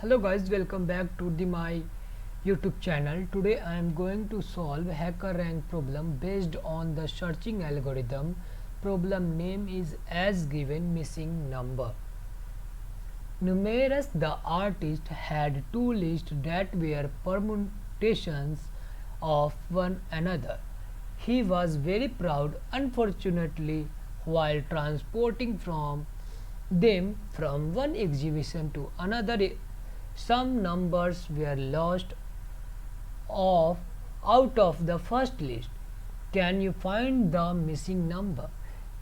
Hello guys, welcome back to my YouTube channel. Today I am going to solve hacker rank problem based on the searching algorithm. Problem name is as given missing number. Numerous the artist had two lists that were permutations of one another. He was very proud. Unfortunately, while transporting from them from one exhibition to another, some numbers were lost off out of the first list. Can you find the missing number?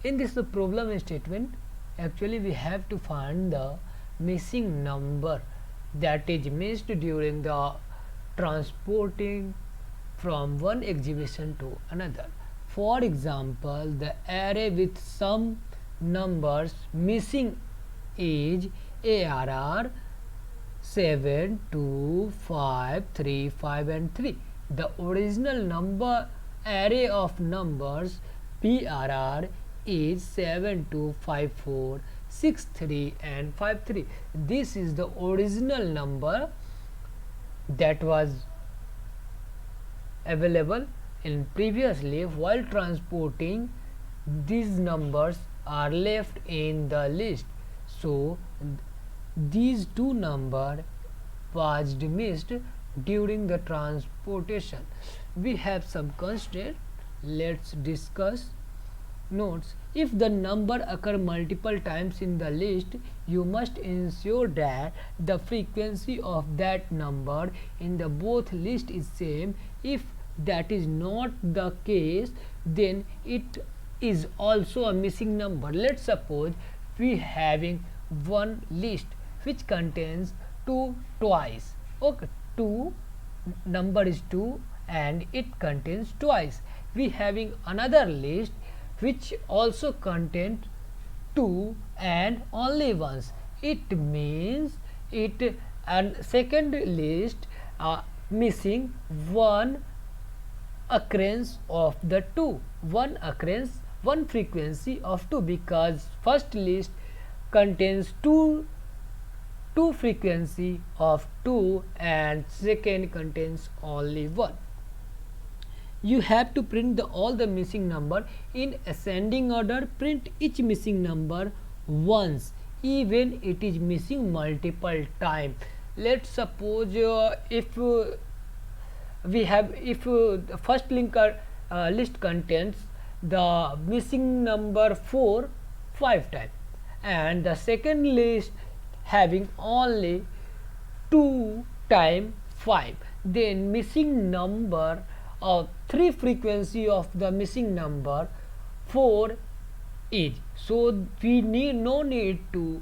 In this problem statement, actually we have to find the missing number that is missed during the transporting from one exhibition to another. For example, the array with some numbers missing is ARR 7, 2, 5, 3, 5 and 3. The original number array of numbers PRR is 7, 2, 5, 4, 6, 3 and 5, 3. This is the original number that was available in previously. While transporting, these numbers are left in the list. So these two numbers was missed during the transportation. We have some constraint. Let's discuss. Notes: if the number occur multiple times in the list, you must ensure that the frequency of that number in the both list is same. If that is not the case, then it is also a missing number. Let's suppose we having one list which contains 2 twice. Okay, 2 number is 2 and it contains twice. We having another list which also contains 2 and only once. It means it and second list missing one occurrence of the 2, one occurrence, one frequency of 2, because first list contains two frequency of 2 and second contains only 1. You have to print all the missing number in ascending order. Print each missing number once, even it is missing multiple time. Let's suppose if the first list contains the missing number 4 5 times and the second list having only 2 times 5, then missing number of 3 frequency of the missing number 4 is. So we no need to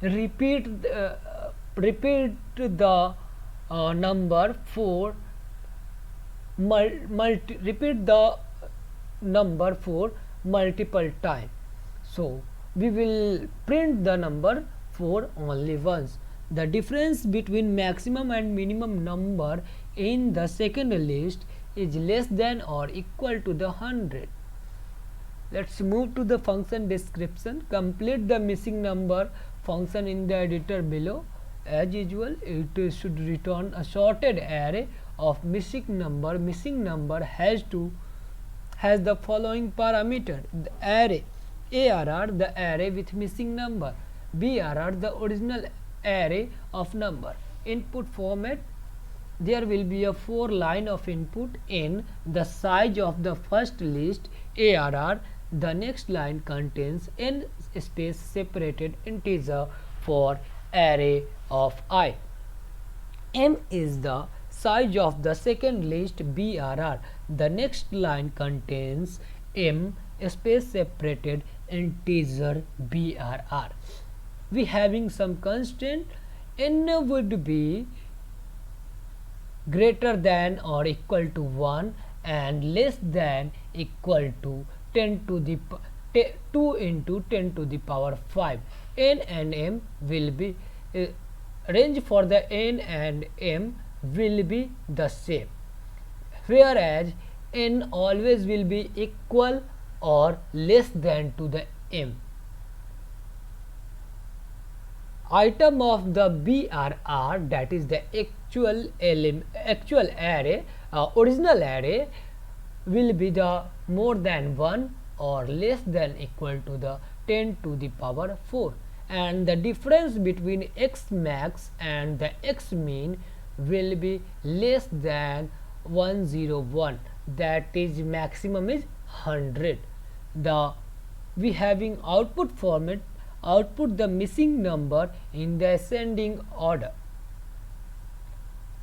repeat the number 4 repeat the number 4 multiple time. So we will print the number 4 only once. The difference between maximum and minimum number in the second list is less than or equal to the 100. Let's move to the function description. Complete the missing number function in the editor below. As usual, it should return a sorted array of missing number. Missing number has the following parameter: the array ARR, the array with missing number; BRR, the original array of number. Input format: there will be a 4 line of input in the size of the first list ARR. The next line contains n space separated integer for array of I. M is the size of the second list BRR. The next line contains M space separated integer BRR. We having some constraint. N would be greater than or equal to 1 and less than equal to 10 to the 2 into 10 to the power 5. N and M will be range for the N and M will be the same, whereas N always will be equal or less than to the M. item of the BRR, that is the actual array, original array, will be the more than 1 or less than equal to the 10 to the power 4, and the difference between x max and the x mean will be less than 101, that is maximum is 100. The we having output format, output the missing number in the ascending order.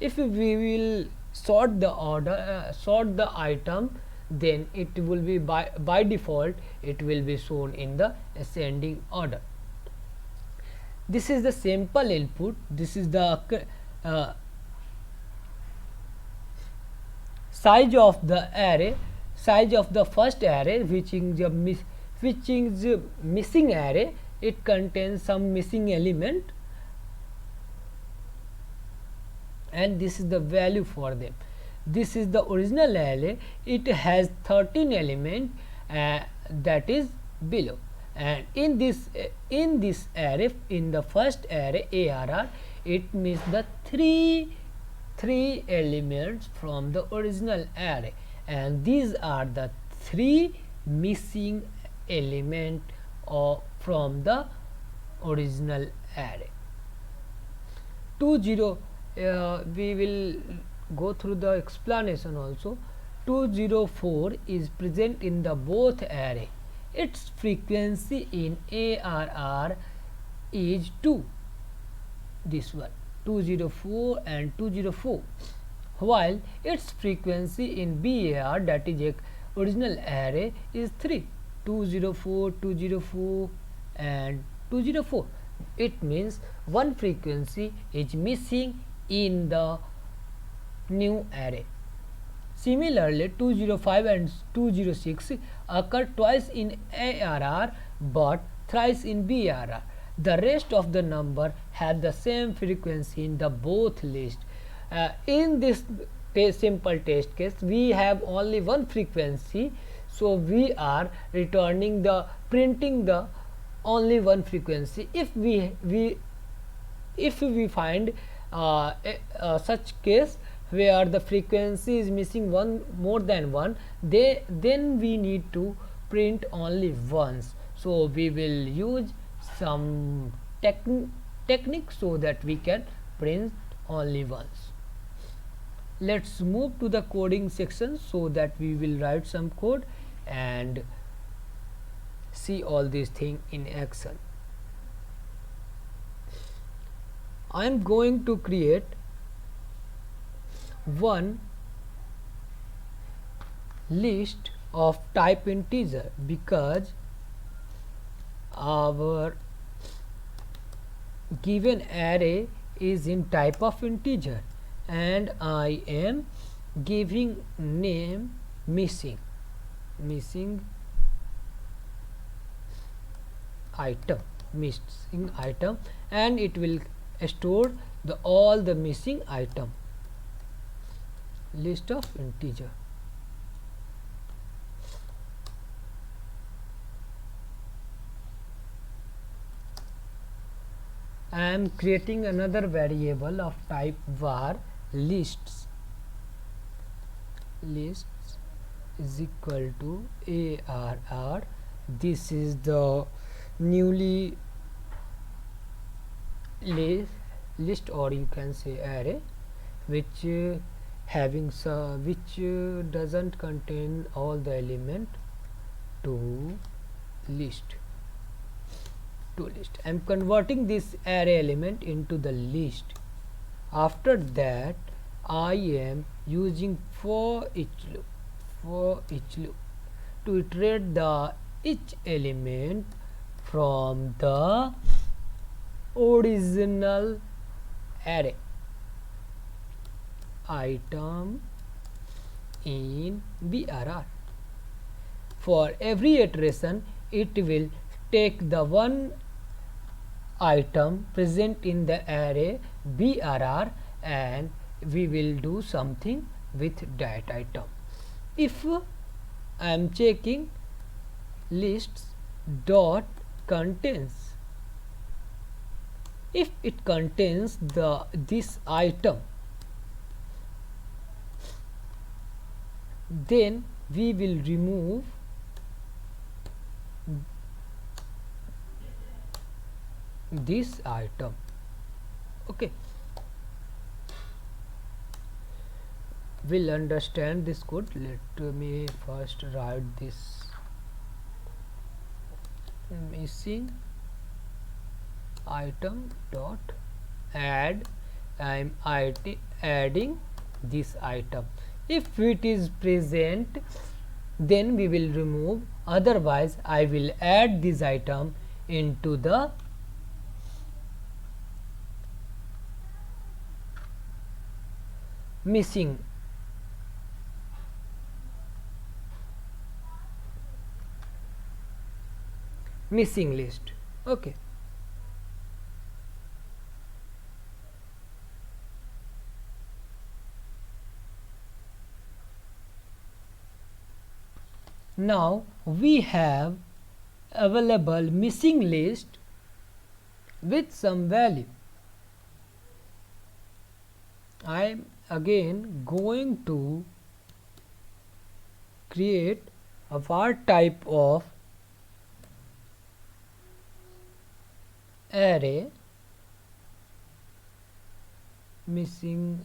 If we will sort the order, sort the item, then it will be by default it will be shown in the ascending order. This is the simple input. This is the size of the array, size of the first array, which is the missing array. It contains some missing element, and this is the value for them. This is the original array. It has 13 element, that is below, and in this array, in the first array ARR, it means the three elements from the original array, and these are the 3 missing element from the original array. 20 we will go through the explanation also. 204 is present in the both array. Its frequency in ARR is 2, this one 204 and 204, while its frequency in BAR, that is a original array, is 3, 204, 204 and 204. It means one frequency is missing in the new array. Similarly, 205 and 206 occur twice in ARR but thrice in BRR. The rest of the number had the same frequency in the both list. In this simple test case, we have only one frequency, so we are returning the printing the only one frequency. If we find such case where the frequency is missing one more than one, then we need to print only once. So we will use some technique so that we can print only once. Let's move to the coding section so that we will write some code and see all these things in action. I am going to create one list of type integer because our given array is in type of integer, and I am giving name missing item, and it will store all the missing item, list of integer. I am creating another variable of type var lists is equal to ARR. This is the newly list, or you can say array, which doesn't contain all the element to list. I am converting this array element into the list. After that, I am using for each loop to iterate the each element from the original array item in BRR. For every iteration, it will take the one item present in the array BRR and we will do something with that item. If I am checking lists dot contains, if it contains this item, then we will remove this item. Okay, we'll understand this code. Let me first write this missing item dot add. I am adding this item. If it is present, then we will remove, otherwise I will add this item into the missing list. Okay, now we have available missing list with some value. I am again going to create a var type of array missing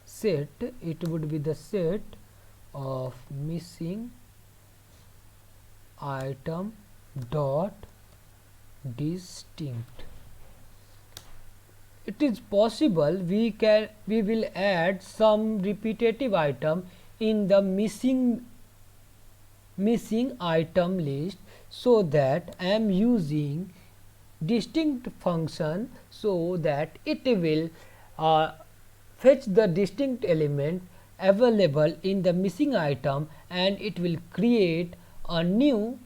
set. It would be the set of missing item dot distinct. It is possible we will add some repetitive item in the missing item list, so that I am using distinct function, so that it will fetch the distinct element available in the missing item, and it will create a new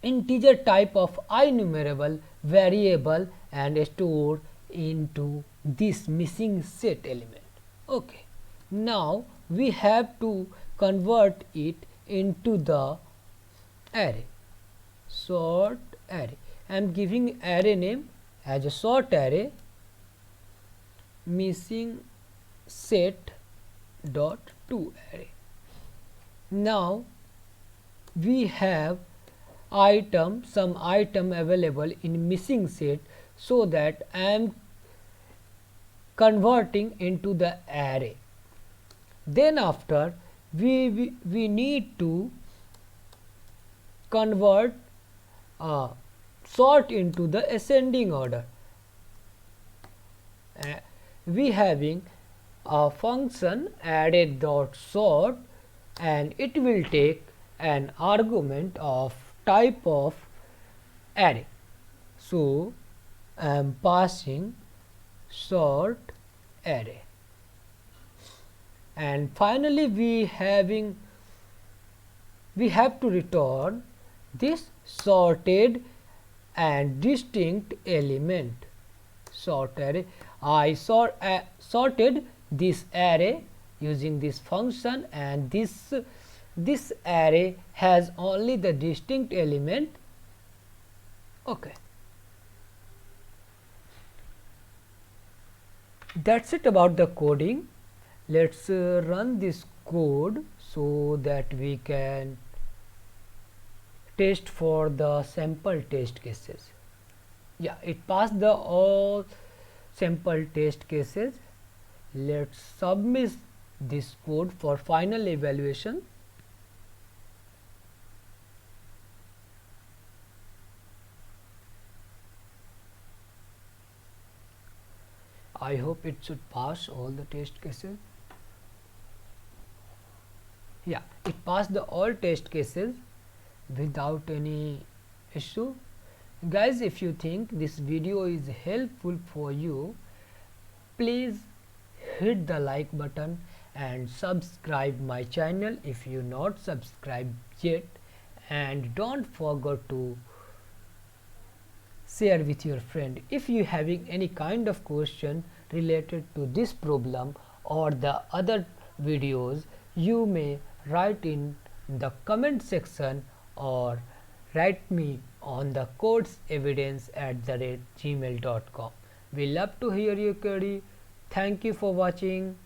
integer type of enumerable variable and store into this missing set element. Okay, now we have to convert it into the array, sort array. I am giving array name as a sort array missing set dot to array. Now we have some item available in missing set, so that I am converting into the array. Then after we need to convert sort into the ascending order. We having a function added dot sort, and it will take an argument of type of array. So I am passing sort array, and finally we have to return this sorted and distinct element. Sort array. I sorted this array using this function, and this array has only the distinct element. Okay, that's it about the coding. Let's run this code so that we can test for the sample test cases. Yeah, it passed the all sample test cases. Let's submit this code for final evaluation. I hope it should pass all the test cases. Yeah, it passed the all test cases without any issue. Guys, if you think this video is helpful for you, please hit the like button and subscribe my channel if you not subscribed yet, and don't forget to share with your friend. If you having any kind of question related to this problem or the other videos, you may write in the comment section or write me on the codesevidence@gmail.com. We love to hear your query. Thank you for watching.